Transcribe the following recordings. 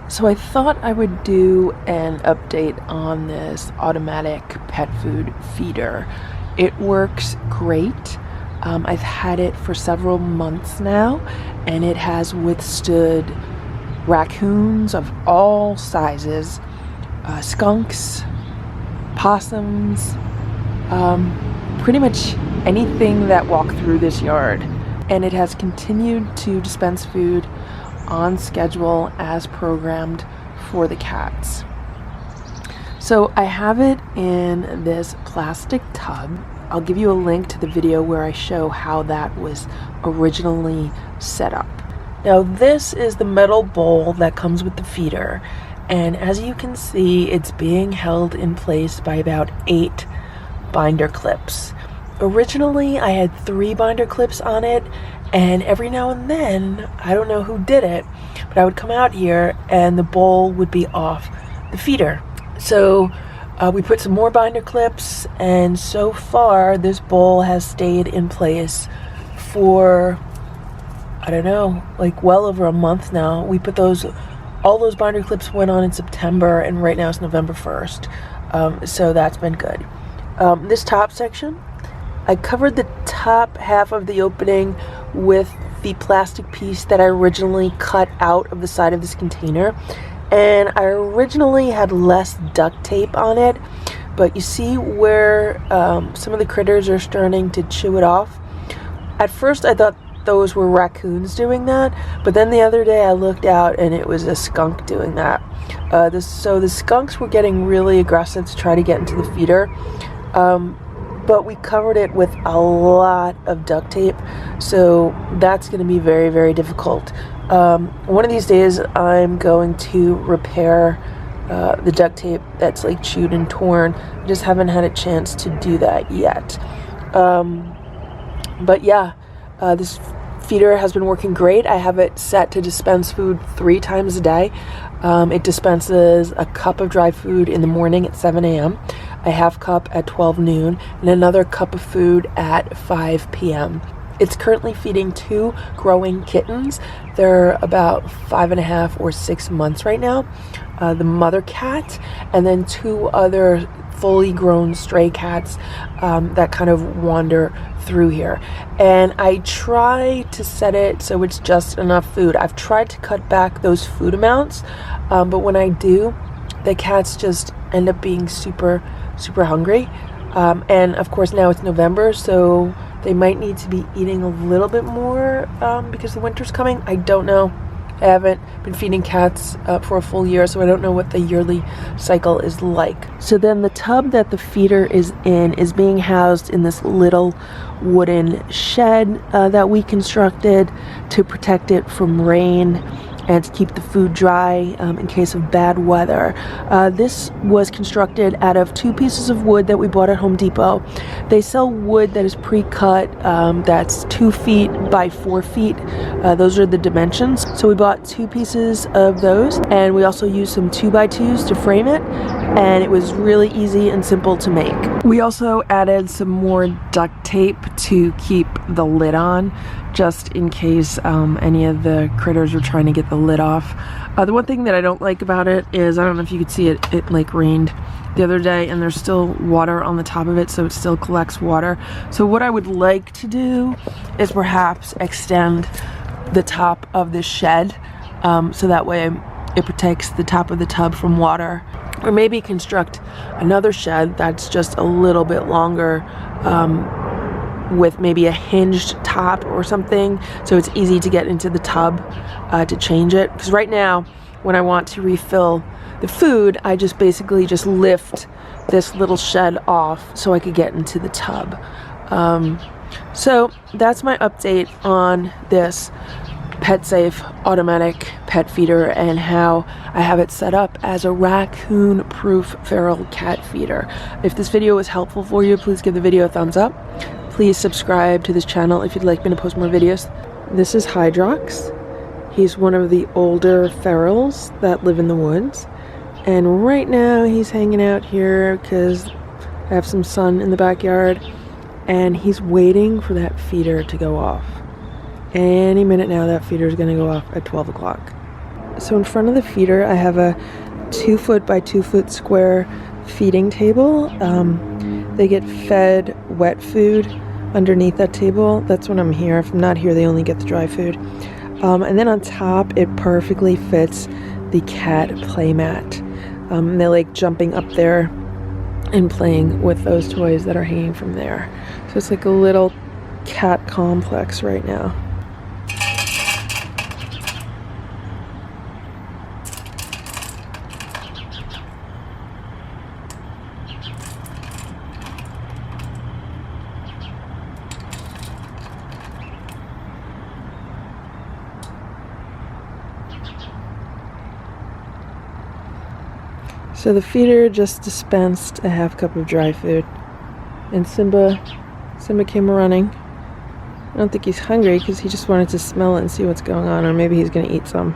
So I thought I would do an update on this automatic pet food feeder. It works great. I've had it for several months now, and it has withstood raccoons of all sizes, skunks, possums, pretty much anything that walk through this yard. And it has continued to dispense food on schedule as programmed for the cats. So I have it in this plastic tub. I'll give you a link to the video where I show how that was originally set up. Now this is the metal bowl that comes with the feeder, and as you can see, it's being held in place by about 8 binder clips. Originally I had 3 binder clips on it, and every now and then, I don't know who did it, but I would come out here and the bowl would be off the feeder. So we put some more binder clips, and so far this bowl has stayed in place for, I don't know, like well over a month now. We put all those binder clips went on in September, and right now it's November 1st. So that's been good. This top section, I covered the top half of the opening with the plastic piece that I originally cut out of the side of this container, and I originally had less duct tape on it, but you see where some of the critters are starting to chew it off. At first I thought those were raccoons doing that, but then the other day I looked out and it was a skunk doing that. So the skunks were getting really aggressive to try to get into the feeder. But we covered it with a lot of duct tape, so that's going to be very, very difficult. One of these days I'm going to repair the duct tape that's like chewed and torn. I just haven't had a chance to do that yet. But yeah, this feeder has been working great. I have it set to dispense food 3 times a day. It dispenses a cup of dry food in the morning at 7 a.m., a half cup at 12 noon, and another cup of food at 5 p.m. It's currently feeding 2 growing kittens. They're about 5.5 or 6 months right now. The mother cat, and then 2 other fully grown stray cats that kind of wander through here. And I try to set it so it's just enough food. I've tried to cut back those food amounts, but when I do, the cats just end up being super hungry. And of course now it's November, so they might need to be eating a little bit more because the winter's coming. I don't know. I haven't been feeding cats for a full year, so I don't know what the yearly cycle is like. So then the tub that the feeder is in is being housed in this little wooden shed that we constructed to protect it from rain and to keep the food dry in case of bad weather. This was constructed out of 2 pieces of wood that we bought at Home Depot. They sell wood that is pre-cut, that's 2 feet by 4 feet. Those are the dimensions. So we bought 2 pieces of those, and we also used some 2x2s to frame it, and it was really easy and simple to make. We also added some more duct tape to keep the lid on, just in case any of the critters are trying to get the lid off. The one thing that I don't like about it is, I don't know if you could see it, it like rained the other day and there's still water on the top of it, so it still collects water. So what I would like to do is perhaps extend the top of this shed so that way it protects the top of the tub from water, or maybe construct another shed that's just a little bit longer with maybe a hinged top or something, so it's easy to get into the tub to change it. Because right now when I want to refill the food, I just basically just lift this little shed off so I could get into the tub. So that's my update on this PetSafe automatic pet feeder and how I have it set up as a raccoon-proof feral cat feeder. If this video was helpful for you, please give the video a thumbs up. Please subscribe to this channel if you'd like me to post more videos. This is Hydrox. He's one of the older ferals that live in the woods. And right now he's hanging out here because I have some sun in the backyard. And he's waiting for that feeder to go off. Any minute now that feeder is going to go off at 12 o'clock. So in front of the feeder, I have a 2 foot by 2 foot square feeding table. They get fed wet food underneath that table. That's when I'm here. If I'm not here, they only get the dry food. And then on top, it perfectly fits the cat play mat. They like jumping up there and playing with those toys that are hanging from there. So it's like a little cat complex right now. So the feeder just dispensed a half cup of dry food, and Simba came running. I don't think he's hungry because he just wanted to smell it and see what's going on, or maybe he's gonna eat some.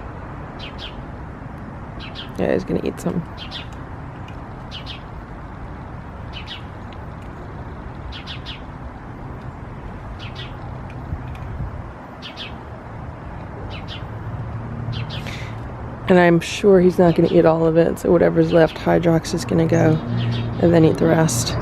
Yeah, he's gonna eat some. And I'm sure he's not going to eat all of it, so whatever's left, Hydrox is going to go and then eat the rest.